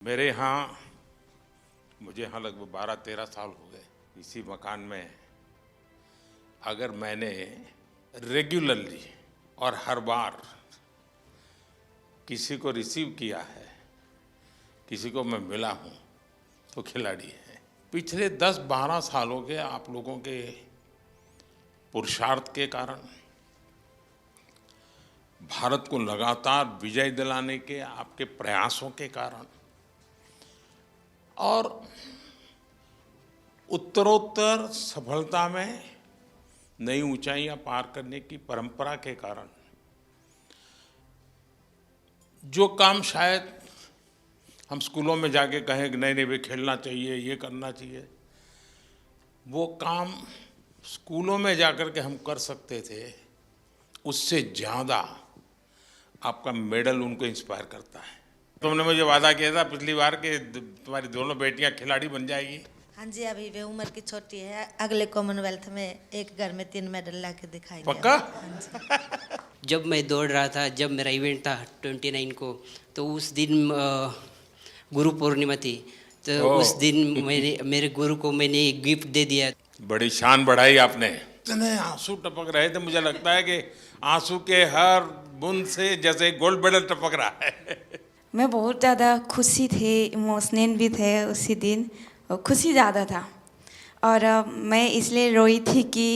मेरे यहाँ मुझे यहाँ लगभग 12-13 साल हो गए इसी मकान में। अगर मैंने रेगुलरली और हर बार किसी को रिसीव किया है, किसी को मैं मिला हूँ, तो खिलाड़ी है। पिछले 10-12 सालों के आप लोगों के पुरुषार्थ के कारण, भारत को लगातार विजय दिलाने के आपके प्रयासों के कारण और उत्तरोत्तर सफलता में नई ऊंचाइयां पार करने की परंपरा के कारण, जो काम शायद हम स्कूलों में जाके कहें कि नहीं नहीं वे खेलना चाहिए, ये करना चाहिए, वो काम स्कूलों में जाकर के हम कर सकते थे, उससे ज़्यादा आपका मेडल उनको इंस्पायर करता है। तुमने मुझे वादा किया था पिछली बार कि तुम्हारी दोनों बेटियां खिलाड़ी बन जाएगी। हाँ जी, अभी वे उम्र की छोटी है, अगले कॉमनवेल्थ में एक घर में 3 मेडल ला के दिखाएंगे। पक्का? जब मैं दौड़ रहा था, जब मेरा इवेंट था 29 को, तो उस दिन गुरु पूर्णिमा थी, तो उस दिन मेरे गुरु को मैंने एक गिफ्ट दे दिया। बड़ी शान बढ़ाई आपने। इतने आंसू टपक रहे थे, मुझे लगता है कि आंसू के हर बूंद से जैसे गोल्ड मेडल टपक रहा है। मैं बहुत ज़्यादा खुशी थी, इमोशनल भी थे उसी दिन, और खुशी ज़्यादा था। और मैं इसलिए रोई थी कि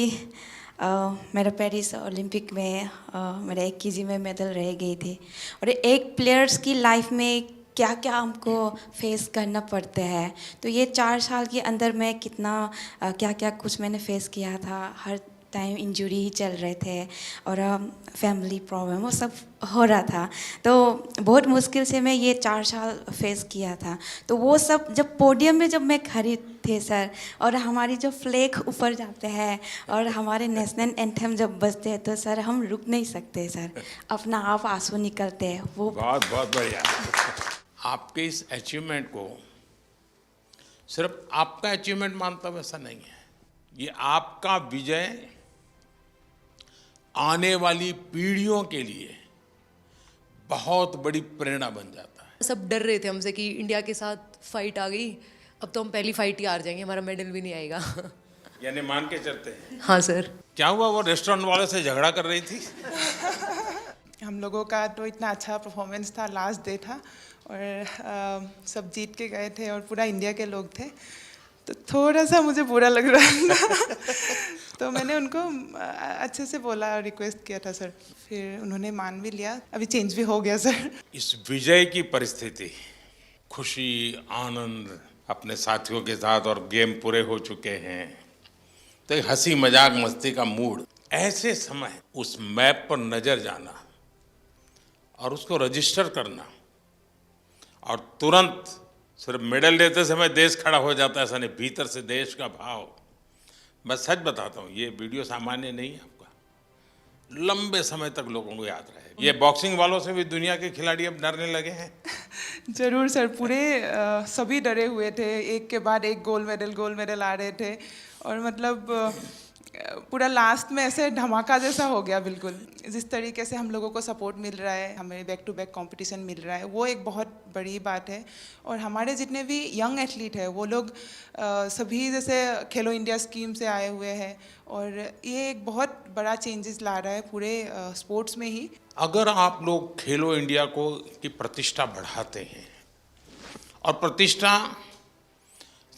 मेरा पेरिस ओलंपिक में मेरा 1 केजी में मेडल रह गई थी। और एक प्लेयर्स की लाइफ में क्या क्या हमको फेस करना पड़ता है, तो ये 4 साल के अंदर मैं कितना क्या क्या कुछ मैंने फेस किया था। हर टाइम इंजरी ही चल रहे थे और फैमिली प्रॉब्लम वो सब हो रहा था, तो बहुत मुश्किल से मैं ये 4 साल फेस किया था। तो वो सब जब पोडियम में जब मैं खड़ी थे सर, और हमारी जो फ्लैग ऊपर जाते हैं और हमारे नेशनल एंथम जब बजते हैं, तो सर हम रुक नहीं सकते सर, अपना आप आंसू निकलते हैं। वो बहुत बहुत बढ़िया। आपके इस अचीवमेंट को सिर्फ आपका अचीवमेंट मानता हूं, ऐसा नहीं है। ये आपका विजय आने वाली पीढ़ियों के लिए बहुत बड़ी प्रेरणा बन जाता है। सब डर रहे थे हमसे कि इंडिया के साथ फाइट आ गई, अब तो हम पहली फाइट ही हार जाएंगे, हमारा मेडल भी नहीं आएगा। यानी मान के चलते हैं। हाँ सर। क्या हुआ, वो रेस्टोरेंट वाले से झगड़ा कर रही थी? हम लोगों का तो इतना अच्छा परफॉर्मेंस था, लास्ट डे था और सब जीत के गए थे और पूरा इंडिया के लोग थे, तो थोड़ा सा मुझे बुरा लग रहा था। तो मैंने उनको अच्छे से बोला, रिक्वेस्ट किया था सर, फिर उन्होंने मान भी लिया, अभी चेंज भी हो गया सर। इस विजय की परिस्थिति, खुशी, आनंद अपने साथियों के साथ, और गेम पूरे हो चुके हैं, तो एक हंसी मजाक मस्ती का मूड, ऐसे समय उस मैप पर नजर जाना और उसको रजिस्टर करना, और तुरंत सिर्फ मेडल लेते समय देश खड़ा हो जाता है, ऐसा नहीं, भीतर से देश का भाव। मैं सच बताता हूँ, ये वीडियो सामान्य नहीं है, आपका लंबे समय तक लोगों को याद रहे। ये बॉक्सिंग वालों से भी दुनिया के खिलाड़ी अब डरने लगे हैं। जरूर सर, पूरे सभी डरे हुए थे, एक के बाद एक गोल्ड मेडल आ रहे थे, और मतलब पूरा लास्ट में ऐसे धमाका जैसा हो गया बिल्कुल। जिस तरीके से हम लोगों को सपोर्ट मिल रहा है, हमें बैक टू बैक कंपटीशन मिल रहा है, वो एक बहुत बड़ी बात है। और हमारे जितने भी यंग एथलीट हैं, वो लोग सभी जैसे खेलो इंडिया स्कीम से आए हुए हैं, और ये एक बहुत बड़ा चेंजेस ला रहा है पूरे स्पोर्ट्स में ही। अगर आप लोग खेलो इंडिया को की प्रतिष्ठा बढ़ाते हैं, और प्रतिष्ठा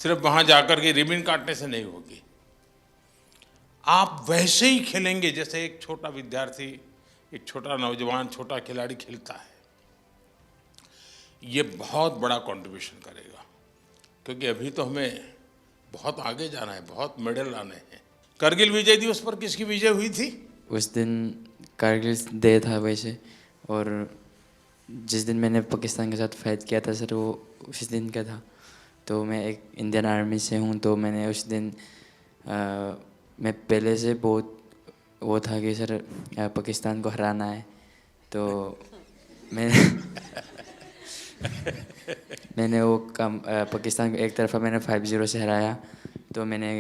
सिर्फ वहाँ जाकर के रिबन काटने से नहीं होगी, आप वैसे ही खेलेंगे जैसे एक छोटा विद्यार्थी, एक छोटा नौजवान, छोटा खिलाड़ी खेलता है, ये बहुत बड़ा कंट्रीब्यूशन करेगा। क्योंकि अभी तो हमें बहुत आगे जाना है, बहुत मेडल लाने हैं। करगिल विजय दिवस पर किसकी विजय हुई थी? उस दिन कारगिल डे था वैसे, और जिस दिन मैंने पाकिस्तान के साथ फाइट किया था सर, वो उस दिन का था। तो मैं एक इंडियन आर्मी से हूँ, तो मैंने उस दिन मैं पहले से बहुत वो था कि सर पाकिस्तान को हराना है, तो मैंने वो काम पाकिस्तान को एक तरफा मैंने 5-0 से हराया। तो मैंने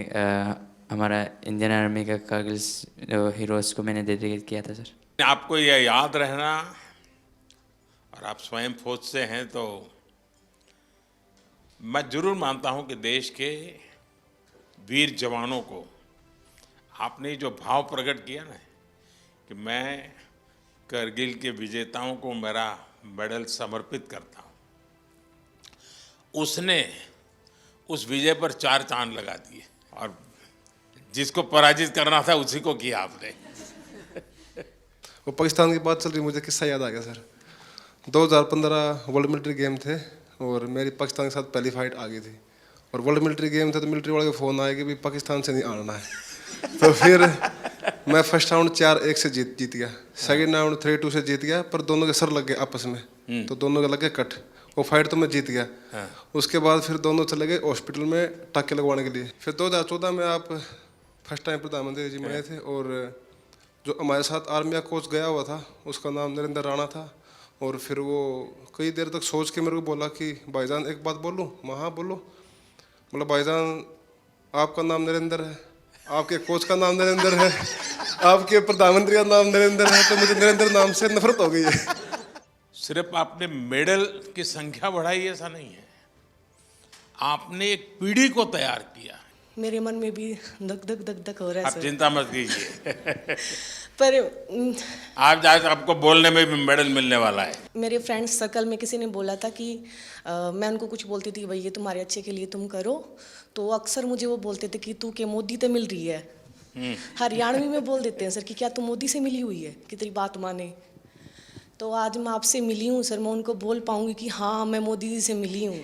हमारा इंडियन आर्मी का कारगिल हीरोज़ को मैंने डेडिकेट किया था सर। आपको यह याद रहना, और आप स्वयं फौज से हैं, तो मैं जरूर मानता हूं कि देश के वीर जवानों को आपने जो भाव प्रकट किया ना कि मैं करगिल के विजेताओं को मेरा मेडल समर्पित करता हूं, उसने उस विजय पर 4 चांद लगा दिए और जिसको पराजित करना था उसी को किया आपने। वो पाकिस्तान की बात चल रही, मुझे किस्सा याद आ गया सर। 2015 वर्ल्ड मिलिट्री गेम थे और मेरी पाकिस्तान के साथ पहली फाइट आ गई थी और वर्ल्ड मिलिट्री गेम थे तो मिलिट्री वाले का फ़ोन आया कि भाई पाकिस्तान से नहीं आना है। तो फिर मैं फर्स्ट राउंड 4-1 से जीत गया, सेकंड राउंड 3-2 से जीत गया, पर दोनों के सर लग गए आपस में, तो दोनों के लगे कट। वो फाइट तो मैं जीत गया। उसके बाद फिर दोनों चले गए हॉस्पिटल में टाँके लगवाने के लिए। फिर 2014 में आप फर्स्ट टाइम प्रधानमंत्री जी बने थे और जो हमारे साथ आर्मी का कोच गया हुआ था उसका नाम नरेंद्र राणा था। और फिर वो कई देर तक सोच के मेरे को बोला कि भाईजान एक बात बोलूँ? मैं हाँ बोलो। बोला भाईजान आपका नाम नरेंद्र है, आपके कोच का नाम नरेंद्र है, आपके प्रधानमंत्री का नाम नरेंद्र है, तो मुझे नरेंद्र नाम से नफरत हो गई है। सिर्फ आपने मेडल की संख्या बढ़ाई ऐसा नहीं है, आपने एक पीढ़ी को तैयार किया। मेरे मन में भी धक धक धक धक हो रहा है आप सर। चिंता मत कीजिए। पर आज आपको बोलने में भी मेडल मिलने वाला है। मेरे फ्रेंड सर्कल में किसी ने बोला था कि मैं उनको कुछ बोलती थी भाई ये तुम्हारे अच्छे के लिए तुम करो, तो अक्सर मुझे वो बोलते थे कि तू के मोदी से मिल रही है। हरियाणवी में बोल देते हैं सर कि क्या तू मोदी से मिली हुई है कि तेरी बात माने। तो आज मैं आपसे मिली हूँ सर, मैं उनको बोल पाऊंगी कि हाँ मैं मोदी जी से मिली हूँ।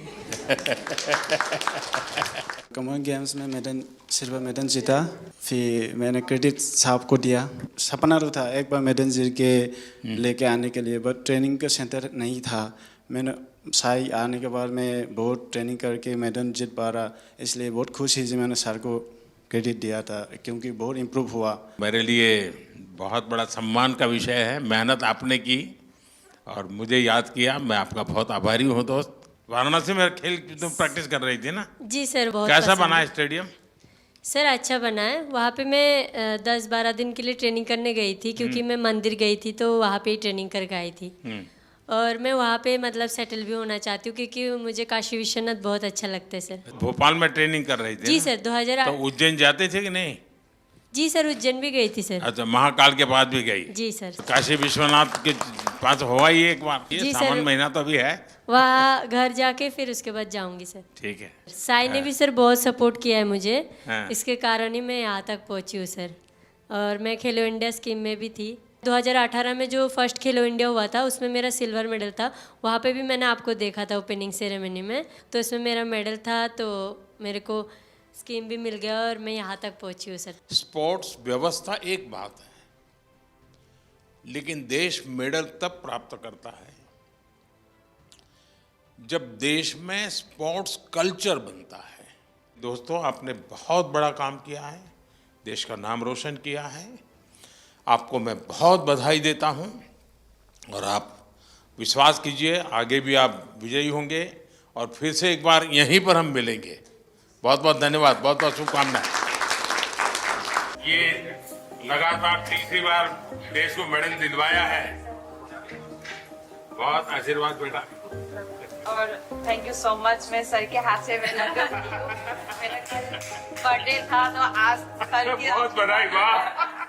कॉमन गेम्स में मेडल, सिल्वर मेडल जीता, फिर मैंने क्रेडिट साहब को दिया। सपना तो था एक बार मेडल जीत के लेके आने के लिए, बट ट्रेनिंग का सेंटर नहीं था। मैंने साई आने के बाद मैं बहुत ट्रेनिंग करके मेडल जीत पा रहा, इसलिए बहुत खुश ही मैंने सर को क्रेडिट दिया था क्योंकि बहुत इम्प्रूव हुआ। मेरे लिए बहुत बड़ा सम्मान का विषय है। मेहनत आपने की और मुझे याद किया, मैं आपका बहुत आभारी हूँ दोस्त। वाराणसी में खेल तुम प्रैक्टिस कर रही थी ना? जी सर, बहुत कैसा बना है स्टेडियम? सर अच्छा बना है। वहाँ पे मैं 10-12 दिन के लिए ट्रेनिंग करने गई थी क्योंकि मैं मंदिर गई थी तो वहाँ पे ही ट्रेनिंग कर आई थी। और मैं वहाँ पे मतलब सेटल भी होना चाहती हूँ क्योंकि मुझे काशी विश्वनाथ बहुत अच्छा लगता है सर। भोपाल में ट्रेनिंग कर रही थी? जी सर, 2008। तो उज्जैन जाते थे कि नहीं? जी सर, उज्जैन भी गई थी सर। अच्छा, महाकाल के बाद भी गई? जी सर। काशी विश्वनाथ के पास हुआ ही एक बार? ये सावन महीना तो अभी है, वहाँ घर जाके फिर उसके बाद जाऊंगी सर। ठीक है। साई ने भी सर बहुत सपोर्ट किया है मुझे, इसके कारण ही मैं यहाँ तक पहुँची हूँ सर। और मैं खेलो इंडिया स्कीम में भी थी। 2018 में जो फर्स्ट खेलो इंडिया हुआ था उसमें मेरा सिल्वर मेडल था। वहाँ पे भी मैंने आपको देखा था ओपनिंग सेरेमनी में, तो इसमें मेरा मेडल था, तो मेरे को स्कीम भी मिल गया और मैं यहाँ तक पहुँची हूँ सर। स्पोर्ट्स व्यवस्था एक बात है, लेकिन देश मेडल तब प्राप्त करता है जब देश में स्पोर्ट्स कल्चर बनता है। दोस्तों, आपने बहुत बड़ा काम किया है, देश का नाम रोशन किया है। आपको मैं बहुत बधाई देता हूं और आप विश्वास कीजिए आगे भी आप विजयी होंगे और फिर से एक बार यहीं पर हम मिलेंगे। बहुत बहुत धन्यवाद, बहुत बहुत शुभकामनाएं। ये लगातार तीसरी बार देश को मेडल दिलवाया है। बहुत आशीर्वाद बेटा। और थैंक यू सो मच। मैं सर के हाथ से मेडल कर दी हूँ। मेरा बर्थडे था तो आज सर की बहुत बधाई। वाह।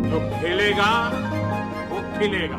वो खिलेगा।